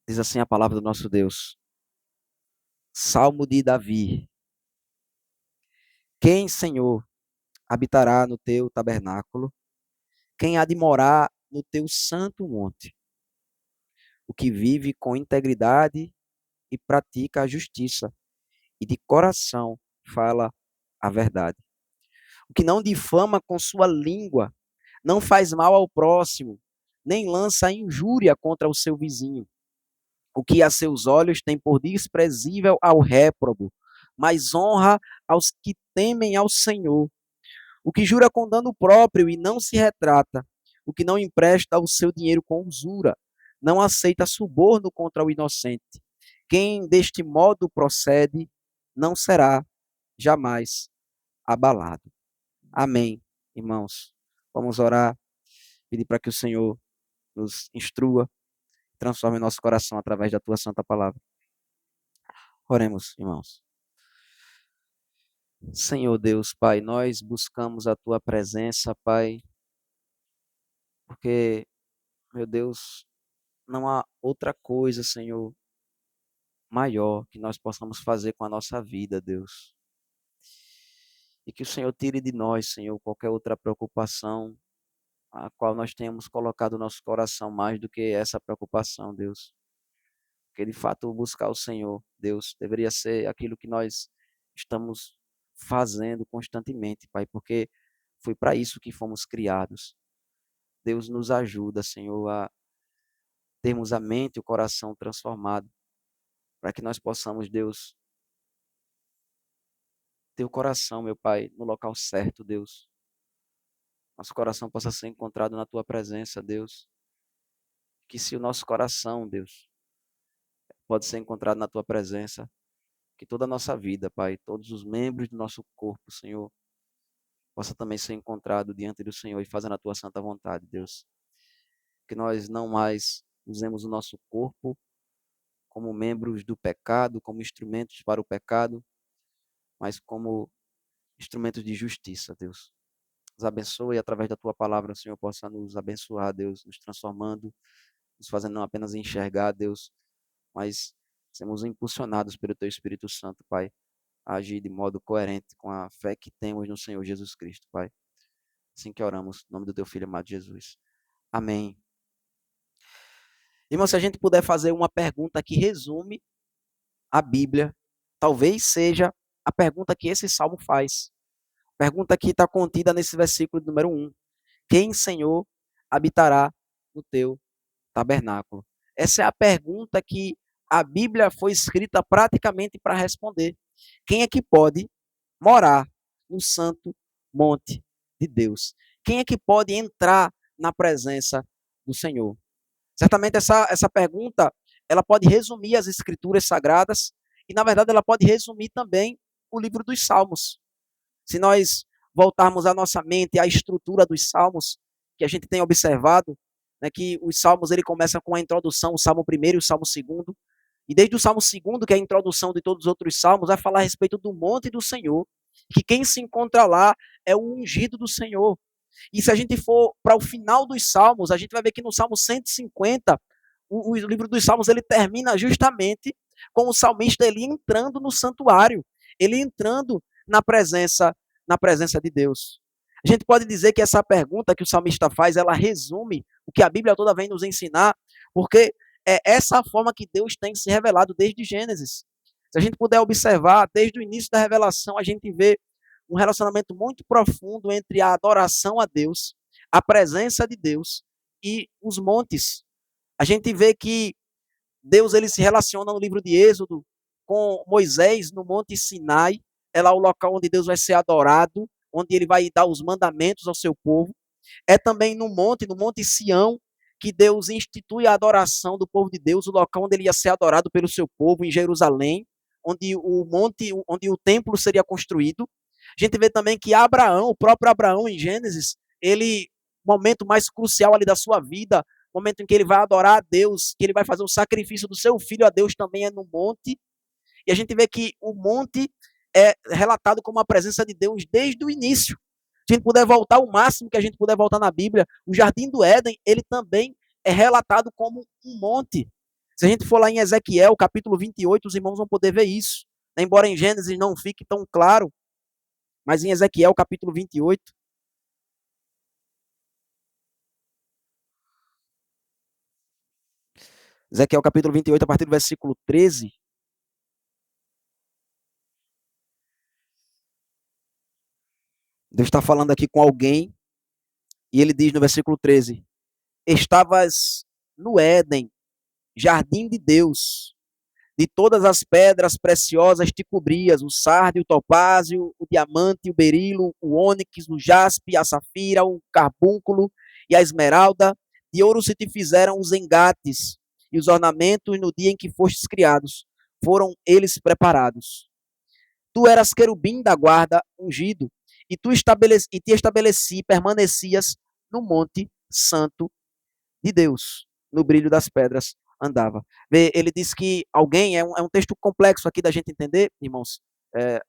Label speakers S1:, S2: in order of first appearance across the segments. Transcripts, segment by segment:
S1: Diz assim a palavra do nosso Deus. Salmo de Davi. Quem, Senhor, habitará no teu tabernáculo? Quem há de morar no teu santo monte? O que vive com integridade e pratica a justiça, e de coração fala a verdade. O que não difama com sua língua, não faz mal ao próximo, nem lança injúria contra o seu vizinho. O que a seus olhos tem por desprezível ao réprobo, mas honra aos que temem ao Senhor. O que jura com dano próprio e não se retrata, o que não empresta o seu dinheiro com usura, não aceita suborno contra o inocente. Quem deste modo procede não será jamais abalado. Amém, irmãos. Vamos orar, pedir para que o Senhor nos instrua, transforme nosso coração através da tua santa palavra. Oremos, irmãos. Senhor Deus, Pai, nós buscamos a tua presença, Pai, porque, meu Deus, não há outra coisa, Senhor, maior que nós possamos fazer com a nossa vida, Deus. E que o Senhor tire de nós, Senhor, qualquer outra preocupação a qual nós tenhamos colocado o nosso coração mais do que essa preocupação, Deus. Porque de fato buscar o Senhor, Deus, deveria ser aquilo que nós estamos fazendo constantemente, Pai, porque foi para isso que fomos criados. Deus nos ajuda, Senhor, a termos a mente e o coração transformado, para que nós possamos, Deus, ter o coração, meu Pai, no local certo, Deus. Nosso coração possa ser encontrado na Tua presença, Deus. Que se o nosso coração, Deus, pode ser encontrado na Tua presença, que toda a nossa vida, Pai, todos os membros do nosso corpo, Senhor, possa também ser encontrado diante do Senhor e fazendo a Tua santa vontade, Deus. Que nós não mais usemos o nosso corpo como membros do pecado, como instrumentos para o pecado, mas como instrumentos de justiça, Deus. Nos abençoe e através da Tua palavra, o Senhor possa nos abençoar, Deus, nos transformando, nos fazendo não apenas enxergar, Deus, mas sermos impulsionados pelo Teu Espírito Santo, Pai, a agir de modo coerente com a fé que temos no Senhor Jesus Cristo, Pai. Assim que oramos, em nome do Teu Filho amado Jesus. Amém. Irmão, se a gente puder fazer uma pergunta que resume a Bíblia, talvez seja a pergunta que esse salmo faz. Pergunta que está contida nesse versículo número 1. Quem, Senhor, habitará no teu tabernáculo? Essa é a pergunta que a Bíblia foi escrita praticamente para responder. Quem é que pode morar no santo monte de Deus? Quem é que pode entrar na presença do Senhor? Certamente essa pergunta, ela pode resumir as escrituras sagradas e, na verdade, ela pode resumir também o livro dos Salmos. Se nós voltarmos a nossa mente à estrutura dos Salmos, que a gente tem observado, né, que os Salmos ele começa com a introdução, o Salmo 1º e o Salmo 2º, e desde o Salmo 2º, que é a introdução de todos os outros Salmos, vai falar a respeito do monte do Senhor, que quem se encontra lá é o ungido do Senhor. E se a gente for para o final dos Salmos, a gente vai ver que no Salmo 150, o livro dos Salmos ele termina justamente com o salmista ele entrando no santuário, ele entrando na presença de Deus. A gente pode dizer que essa pergunta que o salmista faz, ela resume o que a Bíblia toda vem nos ensinar, porque é essa a forma que Deus tem se revelado desde Gênesis. Se a gente puder observar, desde o início da revelação, a gente vê um relacionamento muito profundo entre a adoração a Deus, a presença de Deus e os montes. A gente vê que Deus ele se relaciona no livro de Êxodo com Moisés no Monte Sinai, é lá o local onde Deus vai ser adorado, onde ele vai dar os mandamentos ao seu povo. É também no Monte Sião, que Deus institui a adoração do povo de Deus, o local onde ele ia ser adorado pelo seu povo, em Jerusalém, onde o templo seria construído. A gente vê também que Abraão, o próprio Abraão em Gênesis, ele, momento mais crucial ali da sua vida, momento em que ele vai adorar a Deus, que ele vai fazer o sacrifício do seu filho a Deus também é no monte. E a gente vê que o monte é relatado como a presença de Deus desde o início. Se a gente puder voltar o máximo que a gente puder voltar na Bíblia, o Jardim do Éden, ele também é relatado como um monte. Se a gente for lá em Ezequiel, capítulo 28, os irmãos vão poder ver isso. Embora em Gênesis não fique tão claro, mas em Ezequiel, capítulo 28, Ezequiel capítulo 28, a partir do versículo 13, Deus está falando aqui com alguém, e ele diz no versículo 13: Estavas no Éden, jardim de Deus, de todas as pedras preciosas te cobrias, o sardio, o topázio, o diamante, o berilo, o ônix, o jaspe, a safira, o carbúnculo e a esmeralda. De ouro se te fizeram os engates e os ornamentos no dia em que fostes criados. Foram eles preparados. Tu eras querubim da guarda, ungido, e te estabeleci, permanecias no monte santo de Deus, no brilho das pedras andava. Ele diz que alguém, é um texto complexo aqui da gente entender, irmãos. É,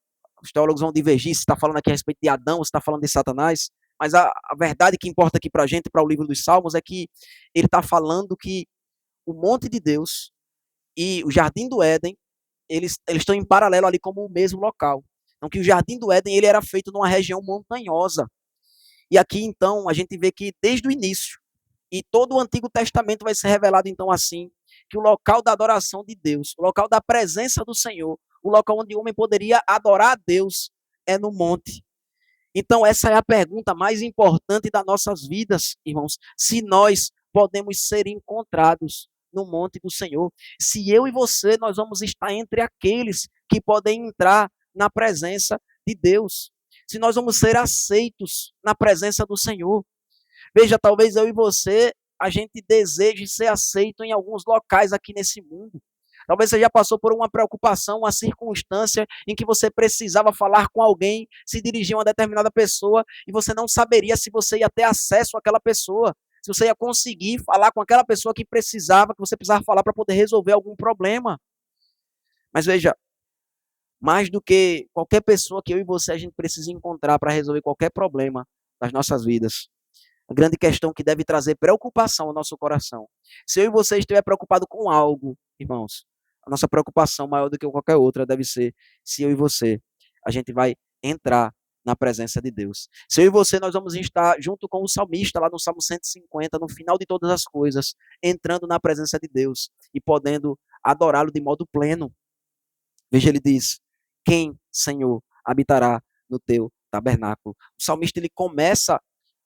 S1: os teólogos vão divergir se está falando aqui a respeito de Adão ou se está falando de Satanás, mas a verdade que importa aqui para a gente, para o livro dos Salmos, é que ele está falando que o monte de Deus e o jardim do Éden, eles estão em paralelo ali como o mesmo local. Então, que o jardim do Éden ele era feito numa região montanhosa. E aqui, então, a gente vê que desde o início, e todo o Antigo Testamento vai ser revelado, então, assim, que o local da adoração de Deus, o local da presença do Senhor, o local onde o homem poderia adorar a Deus é no monte. Então, essa é a pergunta mais importante das nossas vidas, irmãos. Se nós podemos ser encontrados no monte do Senhor. Se eu e você, nós vamos estar entre aqueles que podem entrar na presença de Deus. Se nós vamos ser aceitos na presença do Senhor. Veja, talvez eu e você, a gente deseje ser aceito em alguns locais aqui nesse mundo. Talvez você já passou por uma preocupação, uma circunstância em que você precisava falar com alguém, se dirigir a uma determinada pessoa e você não saberia se você ia ter acesso àquela pessoa, se você ia conseguir falar com aquela pessoa que precisava, que você precisava falar para poder resolver algum problema. Mas veja, mais do que qualquer pessoa que eu e você a gente precisa encontrar para resolver qualquer problema das nossas vidas, a grande questão que deve trazer preocupação ao nosso coração. Se eu e você estiver preocupado com algo, irmãos, a nossa preocupação maior do que qualquer outra deve ser se eu e você, a gente vai entrar na presença de Deus. Se eu e você, nós vamos estar junto com o salmista lá no Salmo 150, no final de todas as coisas, entrando na presença de Deus e podendo adorá-lo de modo pleno. Veja, ele diz, quem, Senhor, habitará no teu tabernáculo? O salmista, ele começa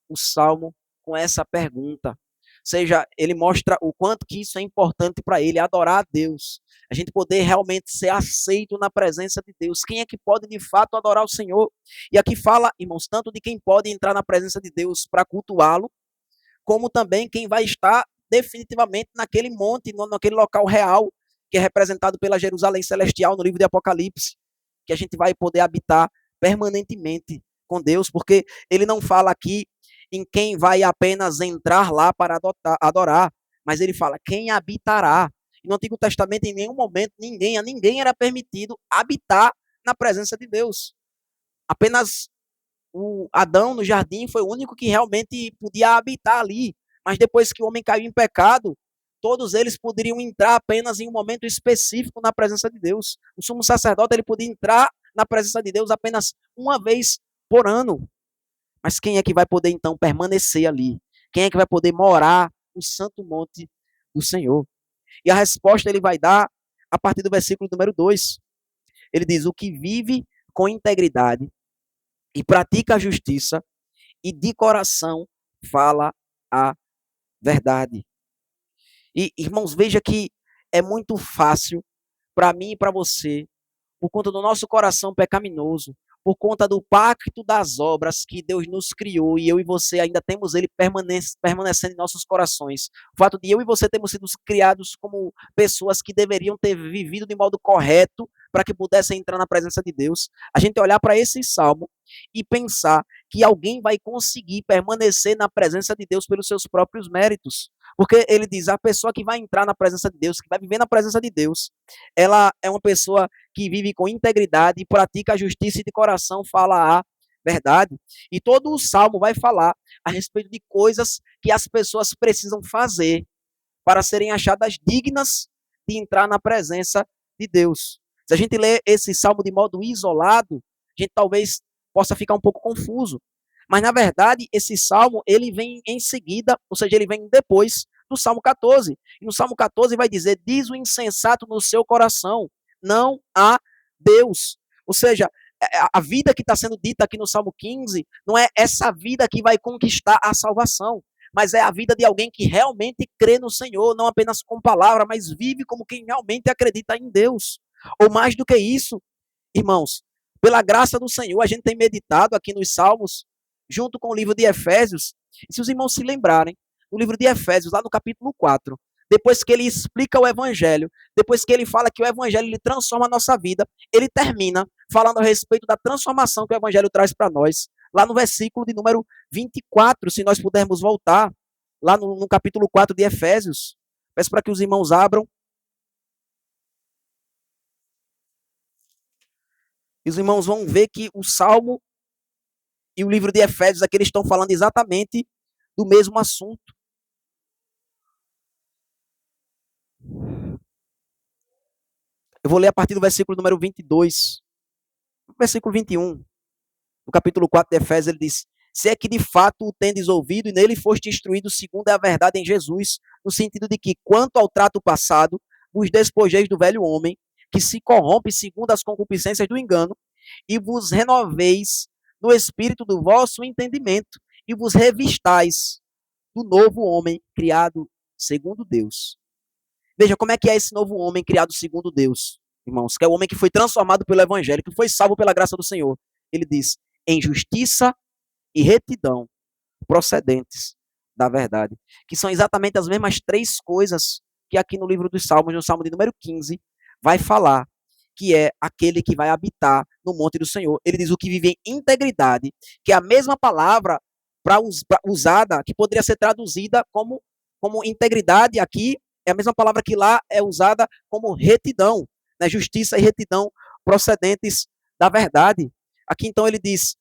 S1: o salmo com essa pergunta. Ou seja, ele mostra o quanto que isso é importante para ele, adorar a Deus. A gente poder realmente ser aceito na presença de Deus. Quem é que pode de fato adorar o Senhor? E aqui fala, irmãos, tanto de quem pode entrar na presença de Deus para cultuá-lo, como também quem vai estar definitivamente naquele monte, naquele local real, que é representado pela Jerusalém Celestial no livro de Apocalipse, que a gente vai poder habitar permanentemente com Deus, porque ele não fala aqui em quem vai apenas entrar lá para adorar, mas ele fala quem habitará. E no Antigo Testamento, em nenhum momento, a ninguém era permitido habitar na presença de Deus. Apenas o Adão no jardim foi o único que realmente podia habitar ali. Mas depois que o homem caiu em pecado, todos eles poderiam entrar apenas em um momento específico na presença de Deus. O sumo sacerdote ele podia entrar na presença de Deus apenas uma vez por ano. Mas quem é que vai poder, então, permanecer ali? Quem é que vai poder morar no santo monte do Senhor? E a resposta ele vai dar a partir do versículo número 2. Ele diz, o que vive com integridade e pratica a justiça e de coração fala a verdade. E, irmãos, veja que é muito fácil para mim e para você, por conta do nosso coração pecaminoso, por conta do pacto das obras que Deus nos criou e eu e você ainda temos ele permanecendo em nossos corações. O fato de eu e você termos sido criados como pessoas que deveriam ter vivido de modo correto para que pudessem entrar na presença de Deus. A gente olhar para esse salmo e pensar que alguém vai conseguir permanecer na presença de Deus pelos seus próprios méritos. Porque ele diz, a pessoa que vai entrar na presença de Deus, que vai viver na presença de Deus, ela é uma pessoa que vive com integridade e pratica a justiça e de coração fala a verdade. E todo o salmo vai falar a respeito de coisas que as pessoas precisam fazer para serem achadas dignas de entrar na presença de Deus. Se a gente lê esse salmo de modo isolado, a gente talvez possa ficar um pouco confuso. Mas, na verdade, esse salmo, ele vem em seguida, ou seja, ele vem depois do Salmo 14. E no Salmo 14 vai dizer, diz o insensato no seu coração, não há Deus. Ou seja, a vida que está sendo dita aqui no Salmo 15 não é essa vida que vai conquistar a salvação, mas é a vida de alguém que realmente crê no Senhor, não apenas com palavra, mas vive como quem realmente acredita em Deus. Ou mais do que isso, irmãos, pela graça do Senhor, a gente tem meditado aqui nos Salmos, junto com o livro de Efésios, e se os irmãos se lembrarem, no livro de Efésios, lá no capítulo 4, depois que ele explica o Evangelho, depois que ele fala que o Evangelho ele transforma a nossa vida, ele termina falando a respeito da transformação que o Evangelho traz para nós, lá no versículo de número 24, se nós pudermos voltar, lá no capítulo 4 de Efésios. Peço para que os irmãos abram. E os irmãos vão ver que o Salmo e o livro de Efésios aqui eles estão falando exatamente do mesmo assunto. Eu vou ler a partir do versículo número 22. Versículo 21. No capítulo 4 de Efésios, ele diz: se é que de fato o tendes ouvido e nele foste instruído segundo a verdade em Jesus, no sentido de que, quanto ao trato passado, vos despojeis do velho homem, que se corrompe segundo as concupiscências do engano, e vos renoveis no espírito do vosso entendimento, e vos revistais do novo homem criado segundo Deus. Veja como é que é esse novo homem criado segundo Deus, irmãos, que é o homem que foi transformado pelo Evangelho, que foi salvo pela graça do Senhor. Ele diz, em justiça e retidão procedentes da verdade, que são exatamente as mesmas três coisas que aqui no livro dos Salmos, no Salmo de número 15, vai falar, que é aquele que vai habitar no monte do Senhor. Ele diz o que vive em integridade, que é a mesma palavra usada, que poderia ser traduzida como integridade aqui, é a mesma palavra que lá é usada como retidão, né? Justiça e retidão procedentes da verdade. Aqui então ele diz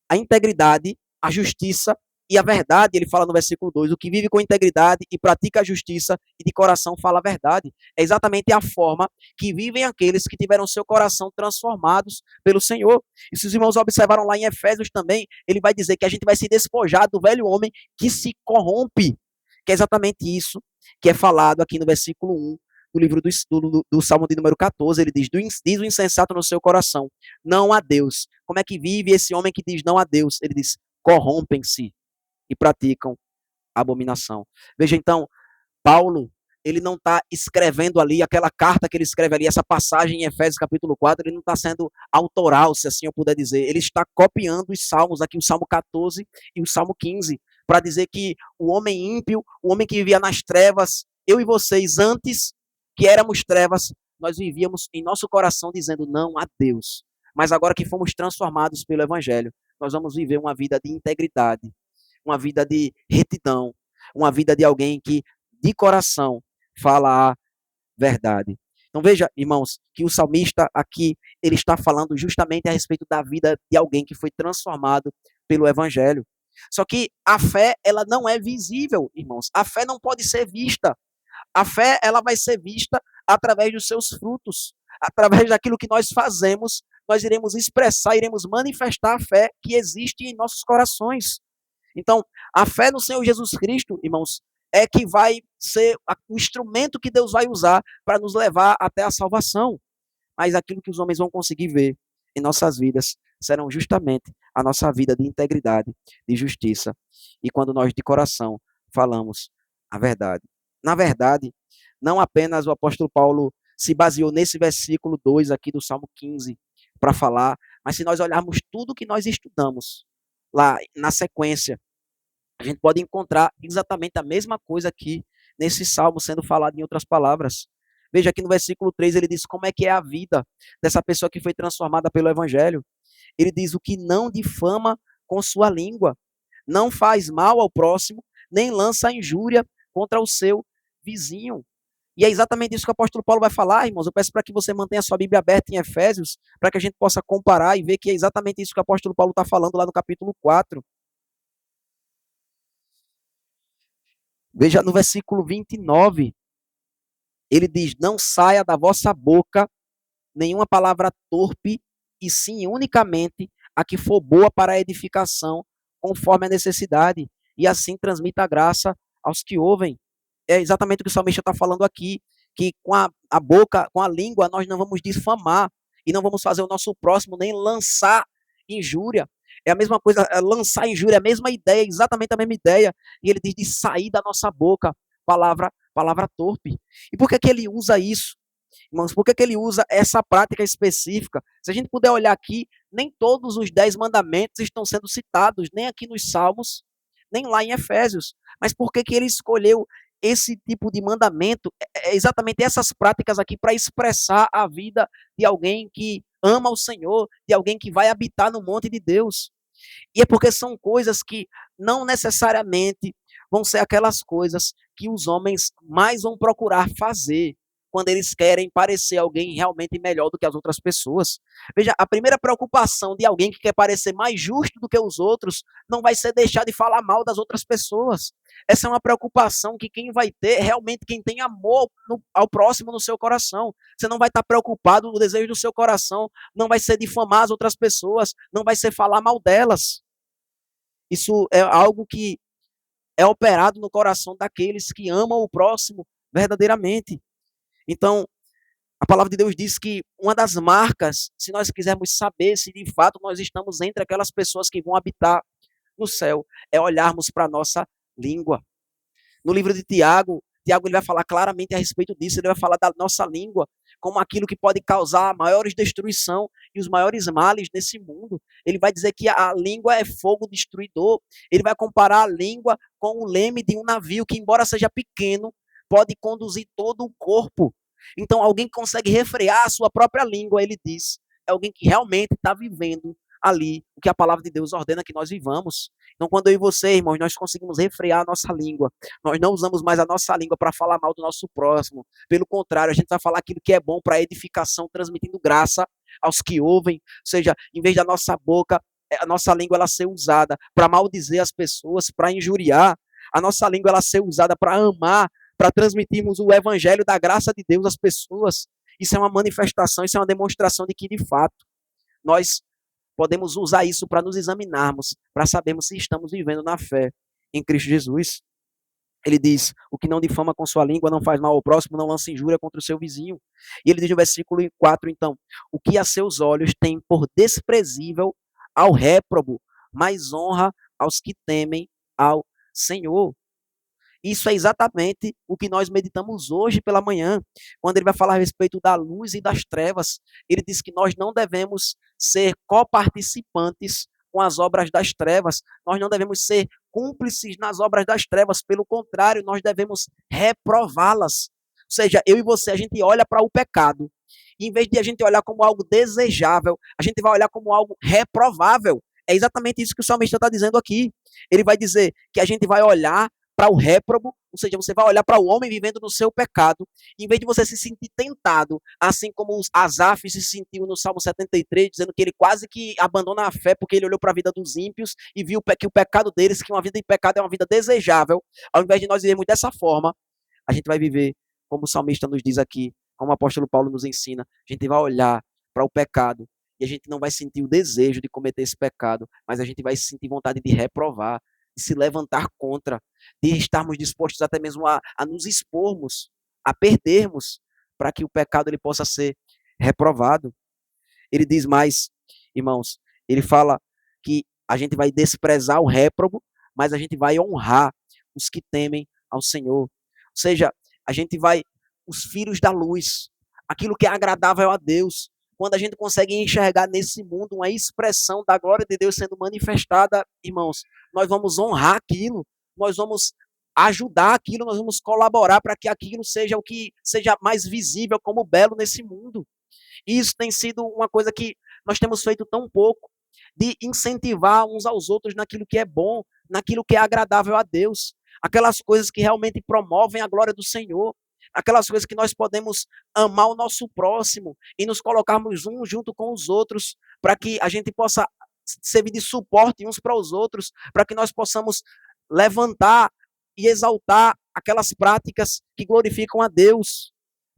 S1: a integridade, a justiça e a verdade, ele fala no versículo 2, o que vive com integridade e pratica a justiça e de coração fala a verdade. É exatamente a forma que vivem aqueles que tiveram seu coração transformados pelo Senhor. E se os irmãos observaram lá em Efésios também, ele vai dizer que a gente vai se despojar do velho homem que se corrompe, que é exatamente isso que é falado aqui no versículo 1 do livro do Salmo de número 14, ele diz, diz o insensato no seu coração, não há Deus. Como é que vive esse homem que diz não há Deus? Ele diz, corrompem-se e praticam abominação. Veja então, Paulo, ele não está escrevendo ali, aquela carta que ele escreve ali, essa passagem em Efésios capítulo 4, ele não está sendo autoral, se assim eu puder dizer. Ele está copiando os salmos, aqui o Salmo 14 e o Salmo 15, para dizer que o homem ímpio, o homem que vivia nas trevas, eu e vocês, antes que éramos trevas, nós vivíamos em nosso coração dizendo não a Deus. Mas agora que fomos transformados pelo Evangelho, nós vamos viver uma vida de integridade, uma vida de retidão, uma vida de alguém que, de coração, fala a verdade. Então veja, irmãos, que o salmista aqui, ele está falando justamente a respeito da vida de alguém que foi transformado pelo Evangelho. Só que a fé, ela não é visível, irmãos. A fé não pode ser vista. A fé, ela vai ser vista através dos seus frutos, através daquilo que nós fazemos, nós iremos expressar, iremos manifestar a fé que existe em nossos corações. Então, a fé no Senhor Jesus Cristo, irmãos, é que vai ser o instrumento que Deus vai usar para nos levar até a salvação. Mas aquilo que os homens vão conseguir ver em nossas vidas serão justamente a nossa vida de integridade, de justiça. E quando nós de coração falamos a verdade. Na verdade, não apenas o apóstolo Paulo se baseou nesse versículo 2 aqui do Salmo 15 para falar, mas se nós olharmos tudo que nós estudamos lá na sequência, a gente pode encontrar exatamente a mesma coisa aqui nesse salmo sendo falado em outras palavras. Veja aqui no versículo 3, ele diz como é que é a vida dessa pessoa que foi transformada pelo Evangelho. Ele diz o que não difama com sua língua, não faz mal ao próximo, nem lança injúria contra o seu vizinho. E é exatamente isso que o apóstolo Paulo vai falar, irmãos. Eu peço para que você mantenha a sua Bíblia aberta em Efésios, para que a gente possa comparar e ver que é exatamente isso que o apóstolo Paulo está falando lá no capítulo 4. Veja no versículo 29. Ele diz: não saia da vossa boca nenhuma palavra torpe, e sim unicamente a que for boa para a edificação, conforme a necessidade, e assim transmita a graça aos que ouvem. É exatamente o que o salmista está falando aqui, que com a boca, com a língua, nós não vamos difamar, e não vamos fazer o nosso próximo nem lançar injúria. É a mesma coisa, lançar injúria, é a mesma ideia, exatamente a mesma ideia. E ele diz de sair da nossa boca palavra torpe. E por que, que ele usa isso? Irmãos, por que, que ele usa essa prática específica? Se a gente puder olhar aqui, nem todos os 10 mandamentos estão sendo citados, nem aqui nos Salmos, nem lá em Efésios. Mas por que, que ele escolheu esse tipo de mandamento, exatamente essas práticas aqui, para expressar a vida de alguém que ama o Senhor, de alguém que vai habitar no monte de Deus? E é porque são coisas que não necessariamente vão ser aquelas coisas que os homens mais vão procurar fazer quando eles querem parecer alguém realmente melhor do que as outras pessoas. Veja, a primeira preocupação de alguém que quer parecer mais justo do que os outros não vai ser deixar de falar mal das outras pessoas. Essa é uma preocupação que quem vai ter, realmente quem tem amor ao próximo no seu coração. Você não vai estar preocupado, no desejo do seu coração não vai ser difamar as outras pessoas, não vai ser falar mal delas. Isso é algo que é operado no coração daqueles que amam o próximo verdadeiramente. Então, a palavra de Deus diz que uma das marcas, se nós quisermos saber se de fato nós estamos entre aquelas pessoas que vão habitar no céu, é olharmos para a nossa língua. No livro de Tiago, Tiago ele vai falar claramente a respeito disso, ele vai falar da nossa língua como aquilo que pode causar maiores destruição e os maiores males nesse mundo. Ele vai dizer que a língua é fogo destruidor. Ele vai comparar a língua com o leme de um navio que, embora seja pequeno, pode conduzir todo o corpo. Então, alguém que consegue refrear a sua própria língua, ele diz, é alguém que realmente está vivendo ali o que a palavra de Deus ordena que nós vivamos. Então, quando eu e você, irmãos, nós conseguimos refrear a nossa língua, nós não usamos mais a nossa língua para falar mal do nosso próximo. Pelo contrário, a gente vai falar aquilo que é bom para a edificação, transmitindo graça aos que ouvem. Ou seja, em vez da nossa boca, a nossa língua ela ser usada para maldizer as pessoas, para injuriar, a nossa língua ela ser usada para amar, para transmitirmos o evangelho da graça de Deus às pessoas. Isso é uma manifestação, isso é uma demonstração de que, de fato, nós podemos usar isso para nos examinarmos, para sabermos se estamos vivendo na fé em Cristo Jesus. Ele diz: o que não difama com sua língua não faz mal ao próximo, não lança injúria contra o seu vizinho. E ele diz no versículo 4, então: o que a seus olhos tem por desprezível ao réprobo, mas honra aos que temem ao Senhor. Isso é exatamente o que nós meditamos hoje pela manhã, quando ele vai falar a respeito da luz e das trevas. Ele diz que nós não devemos ser coparticipantes com as obras das trevas, nós não devemos ser cúmplices nas obras das trevas, pelo contrário, nós devemos reprová-las. Ou seja, eu e você, a gente olha para o pecado, e em vez de a gente olhar como algo desejável, a gente vai olhar como algo reprovável. É exatamente isso que o salmista está dizendo aqui. Ele vai dizer que a gente vai olhar para o réprobo, ou seja, você vai olhar para o homem vivendo no seu pecado, em vez de você se sentir tentado, assim como Asaf se sentiu no Salmo 73, dizendo que ele quase que abandona a fé porque ele olhou para a vida dos ímpios e viu que o pecado deles, que uma vida de pecado é uma vida desejável. Ao invés de nós vivermos dessa forma, a gente vai viver como o salmista nos diz aqui, como o apóstolo Paulo nos ensina, a gente vai olhar para o pecado e a gente não vai sentir o desejo de cometer esse pecado, mas a gente vai sentir vontade de reprovar, de se levantar contra, de estarmos dispostos até mesmo a nos expormos, a perdermos, para que o pecado ele possa ser reprovado. Ele diz mais, irmãos, ele fala que a gente vai desprezar o réprobo, mas a gente vai honrar os que temem ao Senhor. Ou seja, a gente vai, os filhos da luz, aquilo que é agradável a Deus, quando a gente consegue enxergar nesse mundo uma expressão da glória de Deus sendo manifestada, irmãos, nós vamos honrar aquilo, nós vamos ajudar aquilo, nós vamos colaborar para que aquilo seja o que seja mais visível como belo nesse mundo. E isso tem sido uma coisa que nós temos feito tão pouco, de incentivar uns aos outros naquilo que é bom, naquilo que é agradável a Deus, aquelas coisas que realmente promovem a glória do Senhor, aquelas coisas que nós podemos amar o nosso próximo e nos colocarmos uns junto com os outros, para que a gente possa servir de suporte uns para os outros, para que nós possamos levantar e exaltar aquelas práticas que glorificam a Deus.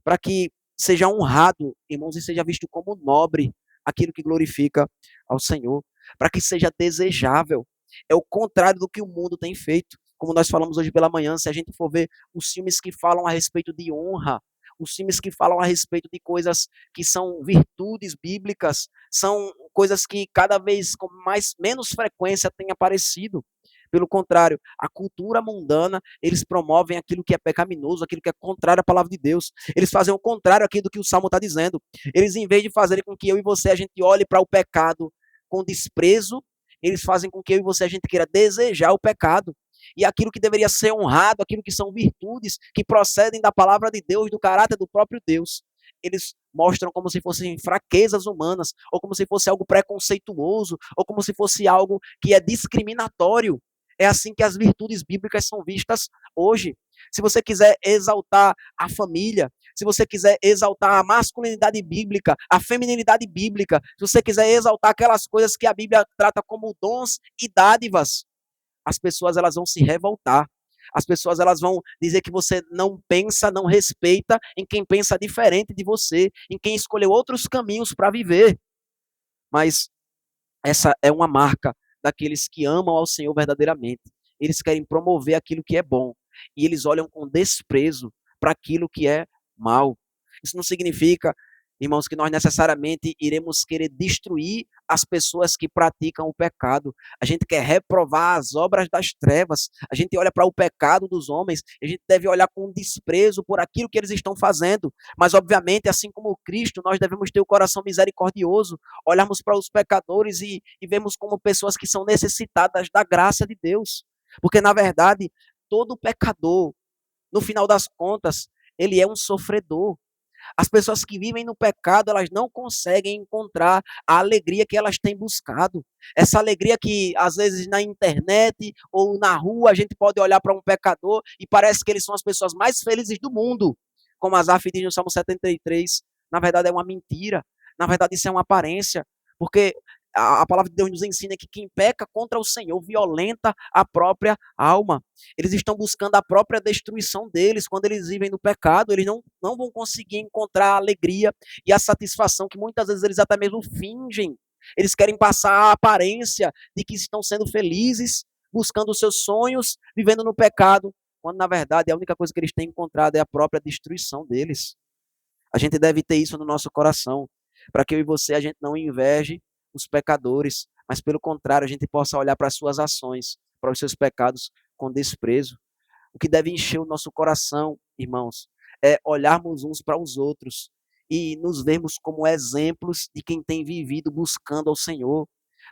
S1: para que seja honrado, irmãos, e seja visto como nobre aquilo que glorifica ao Senhor, para que seja desejável. É o contrário do que o mundo tem feito. Como nós falamos hoje pela manhã, se a gente for ver os filmes que falam a respeito de honra, os filmes que falam a respeito de coisas que são virtudes bíblicas, são coisas que cada vez com menos frequência têm aparecido. Pelo contrário, a cultura mundana, eles promovem aquilo que é pecaminoso, aquilo que é contrário à palavra de Deus. Eles fazem o contrário aqui do que o Salmo está dizendo. Eles, em vez de fazerem com que eu e você, a gente olhe para o pecado com desprezo, eles fazem com que eu e você, a gente queira desejar o pecado. E aquilo que deveria ser honrado, aquilo que são virtudes, que procedem da palavra de Deus, do caráter do próprio Deus, eles mostram como se fossem fraquezas humanas, ou como se fosse algo preconceituoso, ou como se fosse algo que é discriminatório. É assim que as virtudes bíblicas são vistas hoje. Se você quiser exaltar a família, se você quiser exaltar a masculinidade bíblica, a feminilidade bíblica, se você quiser exaltar aquelas coisas que a Bíblia trata como dons e dádivas, as pessoas elas vão se revoltar. As pessoas elas vão dizer que você não pensa, não respeita em quem pensa diferente de você, em quem escolheu outros caminhos para viver. Mas essa é uma marca daqueles que amam ao Senhor verdadeiramente. Eles querem promover aquilo que é bom e eles olham com desprezo para aquilo que é mal. Isso não significa, irmãos, que nós necessariamente iremos querer destruir as pessoas que praticam o pecado. A gente quer reprovar as obras das trevas. A gente olha para o pecado dos homens, a gente deve olhar com desprezo por aquilo que eles estão fazendo. Mas, obviamente, assim como Cristo, nós devemos ter o coração misericordioso, olharmos para os pecadores e vemos como pessoas que são necessitadas da graça de Deus. Porque, na verdade, todo pecador, no final das contas, ele é um sofredor. As pessoas que vivem no pecado, elas não conseguem encontrar a alegria que elas têm buscado. Essa alegria que, às vezes, na internet ou na rua, a gente pode olhar para um pecador e parece que eles são as pessoas mais felizes do mundo. Como Asaf diz no Salmo 73, na verdade é uma mentira. Na verdade isso é uma aparência. Porque a palavra de Deus nos ensina que quem peca contra o Senhor violenta a própria alma. Eles estão buscando a própria destruição deles. Quando eles vivem no pecado, eles não vão conseguir encontrar a alegria e a satisfação que muitas vezes eles até mesmo fingem. Eles querem passar a aparência de que estão sendo felizes, buscando os seus sonhos, vivendo no pecado, quando na verdade a única coisa que eles têm encontrado é a própria destruição deles. A gente deve ter isso no nosso coração, para que eu e você a gente não inveje os pecadores, mas pelo contrário, a gente possa olhar para as suas ações, para os seus pecados com desprezo. O que deve encher o nosso coração, irmãos, é olharmos uns para os outros e nos vermos como exemplos de quem tem vivido buscando ao Senhor.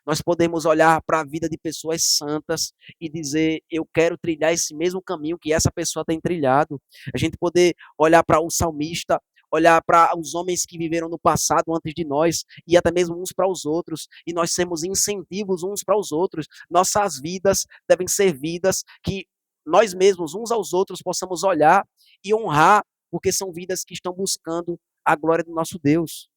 S1: Nós podemos olhar para a vida de pessoas santas e dizer, eu quero trilhar esse mesmo caminho que essa pessoa tem trilhado. A gente poder olhar para o salmista, olhar para os homens que viveram no passado antes de nós e até mesmo uns para os outros, e nós sermos incentivos uns para os outros. Nossas vidas devem ser vidas que nós mesmos, uns aos outros, possamos olhar e honrar, porque são vidas que estão buscando a glória do nosso Deus.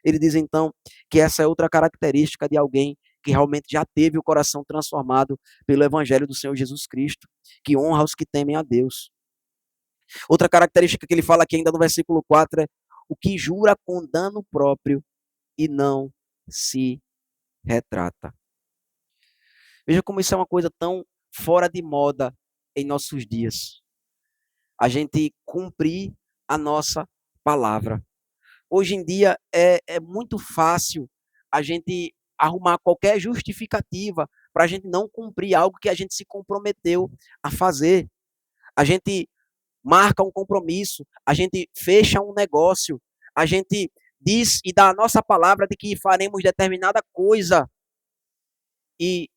S1: Ele diz então que essa é outra característica de alguém que realmente já teve o coração transformado pelo evangelho do Senhor Jesus Cristo, que honra os que temem a Deus. Outra característica que ele fala aqui ainda no versículo 4 é o que jura com dano próprio e não se retrata. Veja como isso é uma coisa tão fora de moda em nossos dias. A gente cumprir a nossa palavra. Hoje em dia é muito fácil a gente arrumar qualquer justificativa para a gente não cumprir algo que a gente se comprometeu a fazer. A gente marca um compromisso, a gente fecha um negócio, a gente diz e dá a nossa palavra de que faremos determinada coisa e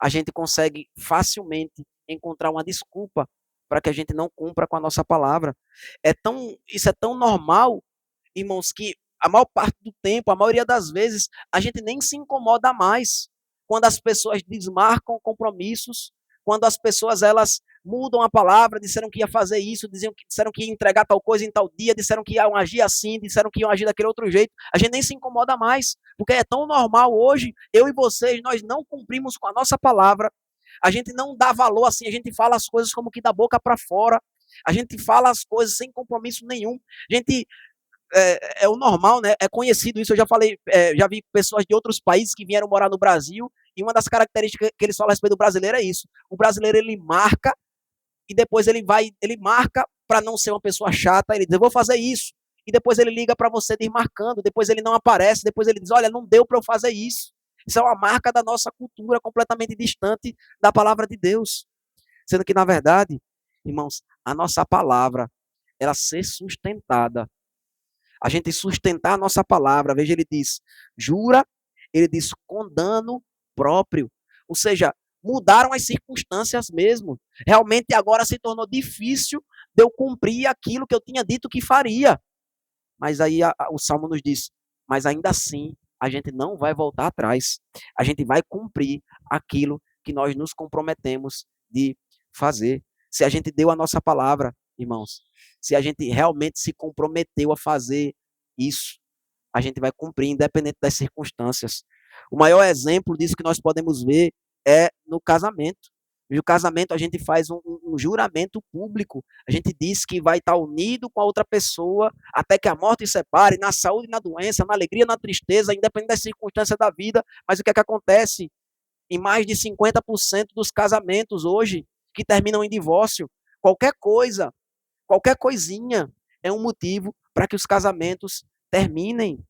S1: a gente consegue facilmente encontrar uma desculpa para que a gente não cumpra com a nossa palavra. Isso é tão normal, irmãos, que a maior parte do tempo, a maioria das vezes, a gente nem se incomoda mais quando as pessoas desmarcam compromissos, quando as pessoas elas mudam a palavra, disseram que ia fazer isso, disseram que ia entregar tal coisa em tal dia, disseram que iam agir assim, disseram que iam agir daquele outro jeito. A gente nem se incomoda mais, porque é tão normal hoje, eu e vocês, nós não cumprimos com a nossa palavra, a gente não dá valor assim, a gente fala as coisas como que da boca para fora, A gente fala as coisas sem compromisso nenhum. A gente o normal, né? É conhecido isso. Eu já falei, já vi pessoas de outros países que vieram morar no Brasil, e uma das características que eles falam a respeito do brasileiro é isso. O brasileiro, ele marca, e depois ele marca para não ser uma pessoa chata, ele diz, eu vou fazer isso, e depois ele liga para você desmarcando, depois ele não aparece, depois ele diz, olha, não deu para eu fazer isso. Isso é uma marca da nossa cultura completamente distante da palavra de Deus. Sendo que, na verdade, irmãos, a nossa palavra, ela ser sustentada, a gente sustentar a nossa palavra. Veja, ele diz, jura, ele diz, com dano próprio. Ou seja, mudaram as circunstâncias mesmo. Realmente agora se tornou difícil de eu cumprir aquilo que eu tinha dito que faria. Mas aí o Salmo nos diz, mas ainda assim, a gente não vai voltar atrás. A gente vai cumprir aquilo que nós nos comprometemos de fazer. Se a gente deu a nossa palavra, irmãos, se a gente realmente se comprometeu a fazer isso, a gente vai cumprir, independente das circunstâncias. O maior exemplo disso que nós podemos ver é no casamento. No casamento, a gente faz um juramento público. A gente diz que vai estar unido com a outra pessoa até que a morte separe, na saúde e na doença, na alegria e na tristeza, independente das circunstâncias da vida. Mas o que é que acontece? Em mais de 50% dos casamentos hoje, que terminam em divórcio, qualquer coisa, qualquer coisinha, é um motivo para que os casamentos terminem.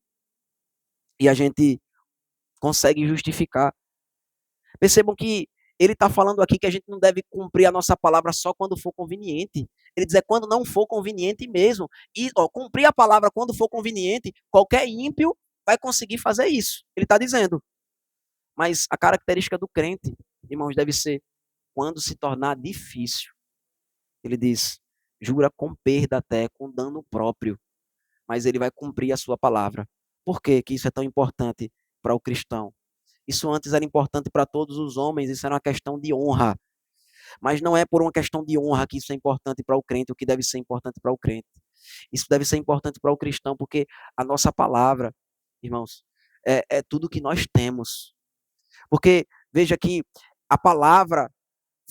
S1: E a gente consegue justificar. Percebam que ele está falando aqui que a gente não deve cumprir a nossa palavra só quando for conveniente. Ele diz quando não for conveniente mesmo. E cumprir a palavra quando for conveniente, qualquer ímpio vai conseguir fazer isso. Ele está dizendo. Mas a característica do crente, irmãos, deve ser quando se tornar difícil. Ele diz, jura com perda até, com dano próprio. Mas ele vai cumprir a sua palavra. Por que isso é tão importante para o cristão? Isso antes era importante para todos os homens, isso era uma questão de honra. Mas não é por uma questão de honra que isso é importante para o crente, o que deve ser importante para o crente. Isso deve ser importante para o cristão, porque a nossa palavra, irmãos, é tudo que nós temos. Porque, veja que a palavra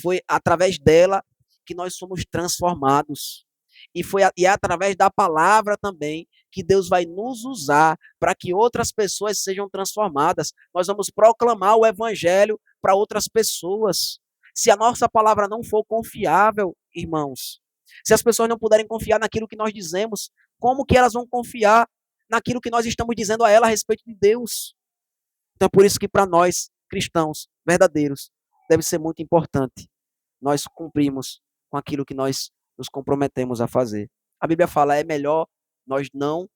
S1: foi através dela que nós somos transformados. E é através da palavra também que Deus vai nos usar para que outras pessoas sejam transformadas. Nós vamos proclamar o evangelho para outras pessoas. Se a nossa palavra não for confiável, irmãos, se as pessoas não puderem confiar naquilo que nós dizemos, como que elas vão confiar naquilo que nós estamos dizendo a ela a respeito de Deus? Então é por isso que para nós, cristãos verdadeiros, deve ser muito importante nós cumprimos com aquilo que nós nos comprometemos a fazer. A Bíblia fala, é melhor nós não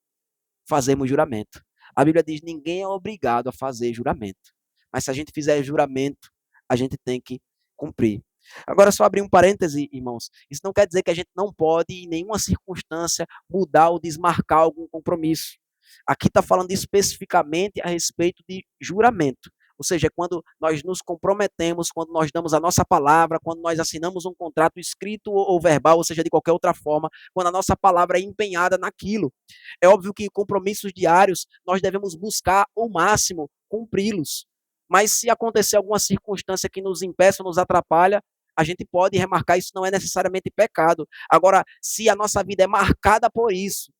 S1: fazermos juramento. A Bíblia diz, ninguém é obrigado a fazer juramento. Mas se a gente fizer juramento, a gente tem que cumprir. Agora, só abrir um parêntese, irmãos. Isso não quer dizer que a gente não pode, em nenhuma circunstância, mudar ou desmarcar algum compromisso. Aqui está falando especificamente a respeito de juramento. Ou seja, quando nós nos comprometemos, quando nós damos a nossa palavra, quando nós assinamos um contrato escrito ou verbal, ou seja, de qualquer outra forma, quando a nossa palavra é empenhada naquilo. É óbvio que compromissos diários nós devemos buscar ao máximo cumpri-los. Mas se acontecer alguma circunstância que nos impeça, nos atrapalha, a gente pode remarcar, isso não é necessariamente pecado. Agora, se a nossa vida é marcada por isso,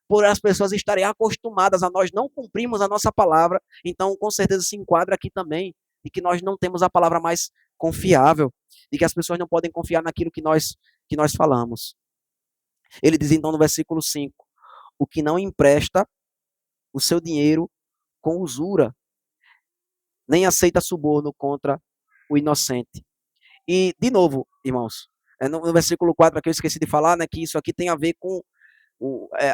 S1: por as pessoas estarem acostumadas a nós não cumprirmos a nossa palavra, então com certeza se enquadra aqui também, de que nós não temos a palavra mais confiável, de que as pessoas não podem confiar naquilo que nós falamos. Ele diz então no versículo 5, o que não empresta o seu dinheiro com usura, nem aceita suborno contra o inocente. E, de novo, irmãos, no versículo 4 aqui eu esqueci de falar, né, que isso aqui tem a ver com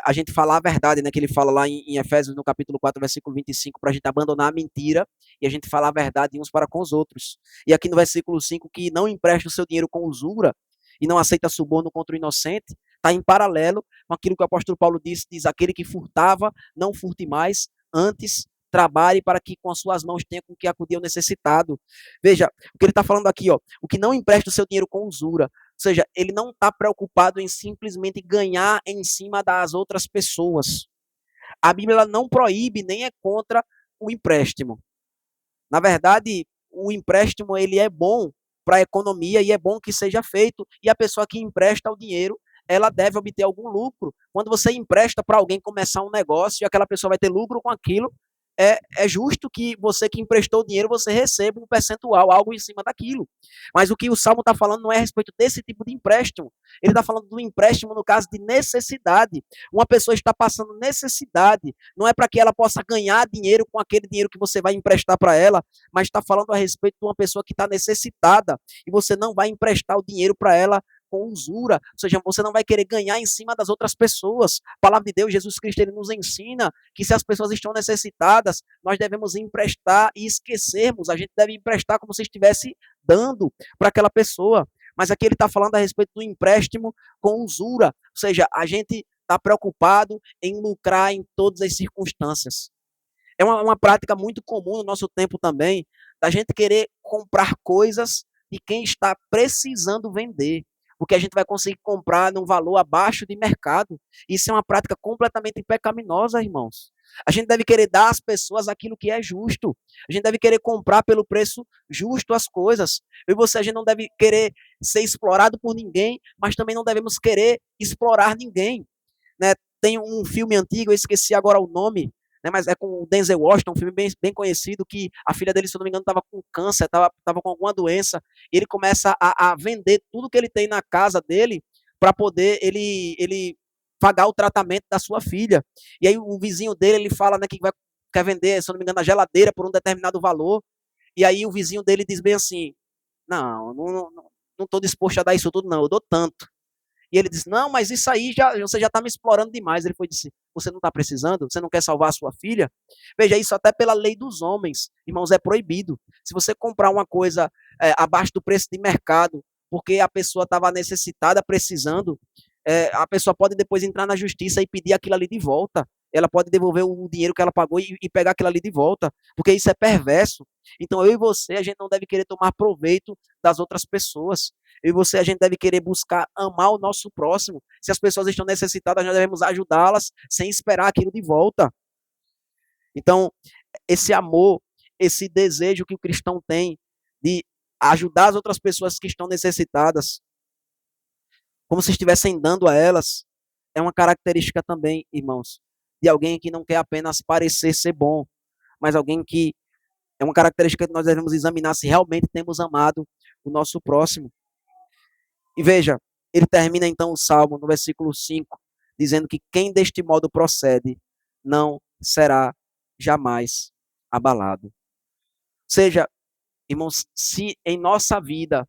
S1: a gente falar a verdade, né, que ele fala lá em Efésios, no capítulo 4, versículo 25, para a gente abandonar a mentira e a gente falar a verdade uns para com os outros. E aqui no versículo 5, que não empresta o seu dinheiro com usura e não aceita suborno contra o inocente, está em paralelo com aquilo que o apóstolo Paulo diz, aquele que furtava, não furte mais, antes trabalhe para que com as suas mãos tenha com que acudir ao necessitado. Veja, o que ele está falando aqui, ó, o que não empresta o seu dinheiro com usura, ou seja, ele não está preocupado em simplesmente ganhar em cima das outras pessoas. A Bíblia não proíbe nem é contra o empréstimo. Na verdade, o empréstimo ele é bom para a economia e é bom que seja feito. E a pessoa que empresta o dinheiro, ela deve obter algum lucro. Quando você empresta para alguém começar um negócio e aquela pessoa vai ter lucro com aquilo, é justo que você que emprestou o dinheiro, você receba um percentual, algo em cima daquilo. Mas o que o Salmo está falando não é a respeito desse tipo de empréstimo. Ele está falando do empréstimo no caso de necessidade. Uma pessoa está passando necessidade, não é para que ela possa ganhar dinheiro com aquele dinheiro que você vai emprestar para ela, mas está falando a respeito de uma pessoa que está necessitada e você não vai emprestar o dinheiro para ela com usura, ou seja, você não vai querer ganhar em cima das outras pessoas. A palavra de Deus, Jesus Cristo, ele nos ensina que se as pessoas estão necessitadas, nós devemos emprestar e esquecermos, a gente deve emprestar como se estivesse dando para aquela pessoa. Mas aqui ele está falando a respeito do empréstimo com usura, ou seja, a gente está preocupado em lucrar em todas as circunstâncias. É uma prática muito comum no nosso tempo também, da gente querer comprar coisas de quem está precisando vender, porque a gente vai conseguir comprar num valor abaixo de mercado. Isso é uma prática completamente pecaminosa, irmãos. A gente deve querer dar às pessoas aquilo que é justo. A gente deve querer comprar pelo preço justo as coisas. Eu e você, a gente não deve querer ser explorado por ninguém, mas também não devemos querer explorar ninguém. Né? Tem um filme antigo, eu esqueci agora o nome, né, mas é com o Denzel Washington, um filme bem conhecido, que a filha dele, se eu não me engano, estava com câncer, estava com alguma doença, e ele começa a vender tudo que ele tem na casa dele para poder ele pagar o tratamento da sua filha. E aí o vizinho dele, ele fala, né, que quer vender, se eu não me engano, a geladeira por um determinado valor, e aí o vizinho dele diz bem assim, não estou disposto a dar isso tudo, não, eu dou tanto. E ele disse, não, mas isso aí você já está me explorando demais. Ele foi disse, você não está precisando? Você não quer salvar a sua filha? Veja, isso até pela lei dos homens, irmãos, é proibido. Se você comprar uma coisa abaixo do preço de mercado, porque a pessoa estava necessitada, precisando, a pessoa pode depois entrar na justiça e pedir aquilo ali de volta. Ela pode devolver o dinheiro que ela pagou e pegar aquilo ali de volta, porque isso é perverso. Então, eu e você, a gente não deve querer tomar proveito das outras pessoas. Eu e você, a gente deve querer buscar amar o nosso próximo. Se as pessoas estão necessitadas, nós devemos ajudá-las sem esperar aquilo de volta. Então, esse amor, esse desejo que o cristão tem de ajudar as outras pessoas que estão necessitadas, como se estivessem dando a elas, é uma característica também, irmãos, de alguém que não quer apenas parecer ser bom, mas alguém que é uma característica que nós devemos examinar se realmente temos amado o nosso próximo. E veja, ele termina então o Salmo no versículo 5, dizendo que quem deste modo procede não será jamais abalado. Ou seja, irmãos, se em nossa vida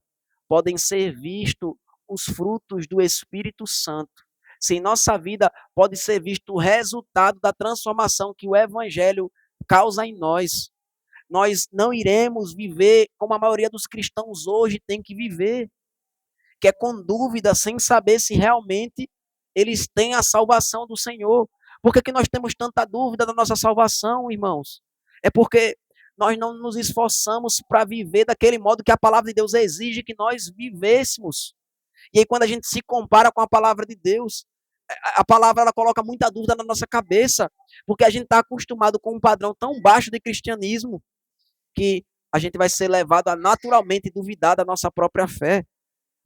S1: podem ser vistos os frutos do Espírito Santo, se em nossa vida pode ser visto o resultado da transformação que o Evangelho causa em nós, nós não iremos viver como a maioria dos cristãos hoje tem que viver, que é com dúvida, sem saber se realmente eles têm a salvação do Senhor. Por que nós temos tanta dúvida da nossa salvação, irmãos? É porque nós não nos esforçamos para viver daquele modo que a palavra de Deus exige que nós vivêssemos. E aí, quando a gente se compara com a palavra de Deus, a palavra ela coloca muita dúvida na nossa cabeça, porque a gente está acostumado com um padrão tão baixo de cristianismo que a gente vai ser levado a naturalmente duvidar da nossa própria fé.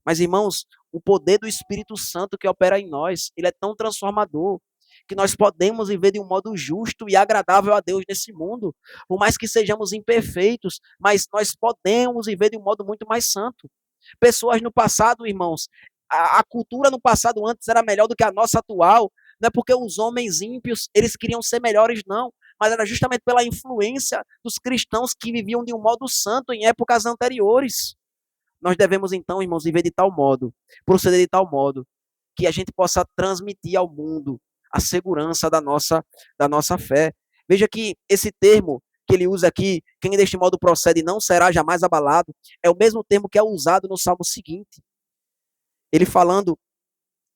S1: Mas, irmãos, o poder do Espírito Santo que opera em nós, ele é tão transformador, que nós podemos viver de um modo justo e agradável a Deus nesse mundo, por mais que sejamos imperfeitos, mas nós podemos viver de um modo muito mais santo. Pessoas no passado, irmãos, a cultura no passado antes era melhor do que a nossa atual, não é porque os homens ímpios, eles queriam ser melhores, não, mas era justamente pela influência dos cristãos que viviam de um modo santo em épocas anteriores. Nós devemos, então, irmãos, viver de tal modo, proceder de tal modo, que a gente possa transmitir ao mundo a segurança da nossa fé. Veja que esse termo que ele usa aqui, quem deste modo procede não será jamais abalado, é o mesmo termo que é usado no Salmo seguinte. Ele falando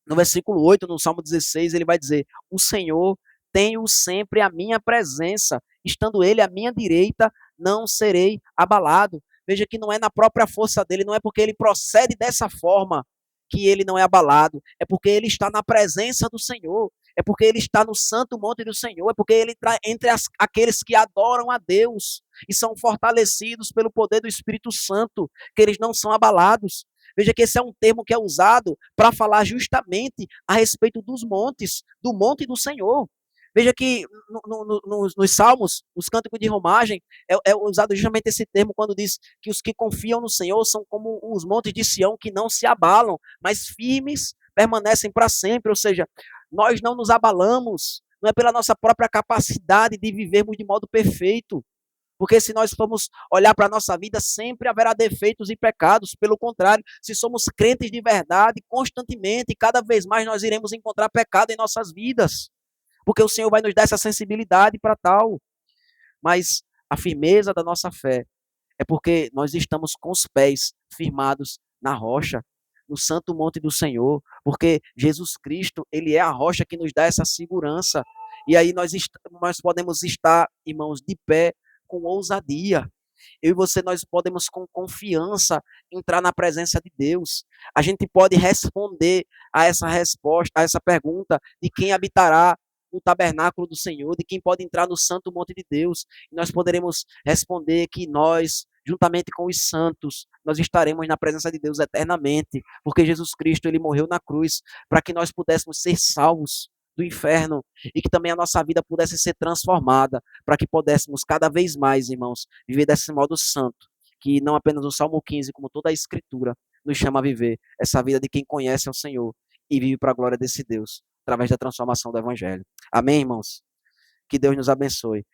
S1: no versículo 8, no Salmo 16, ele vai dizer, o Senhor tenho sempre a minha presença, estando ele à minha direita, não serei abalado. Veja que não é na própria força dele, não é porque ele procede dessa forma que ele não é abalado, é porque ele está na presença do Senhor, é porque ele está no santo monte do Senhor, é porque ele está entre aqueles que adoram a Deus e são fortalecidos pelo poder do Espírito Santo, que eles não são abalados. Veja que esse é um termo que é usado para falar justamente a respeito dos montes, do monte do Senhor. Veja que nos Salmos, os cânticos de romagem, é usado justamente esse termo quando diz que os que confiam no Senhor são como os montes de Sião que não se abalam, mas firmes permanecem para sempre. Ou seja, nós não nos abalamos, não é pela nossa própria capacidade de vivermos de modo perfeito, porque se nós formos olhar para a nossa vida, sempre haverá defeitos e pecados. Pelo contrário, se somos crentes de verdade, constantemente, cada vez mais nós iremos encontrar pecado em nossas vidas, porque o Senhor vai nos dar essa sensibilidade para tal. Mas a firmeza da nossa fé é porque nós estamos com os pés firmados na rocha, no santo monte do Senhor, porque Jesus Cristo, ele é a rocha que nos dá essa segurança. E aí nós podemos estar, irmãos, de pé com ousadia. Eu e você, nós podemos com confiança entrar na presença de Deus. A gente pode responder a essa resposta, a essa pergunta de quem habitará no tabernáculo do Senhor, de quem pode entrar no santo monte de Deus. E nós poderemos responder que nós, juntamente com os santos, nós estaremos na presença de Deus eternamente, porque Jesus Cristo, ele morreu na cruz para que nós pudéssemos ser salvos do inferno e que também a nossa vida pudesse ser transformada, para que pudéssemos cada vez mais, irmãos, viver desse modo santo, que não apenas o Salmo 15, como toda a Escritura, nos chama a viver essa vida de quem conhece ao Senhor e vive para a glória desse Deus, através da transformação do Evangelho. Amém, irmãos? Que Deus nos abençoe.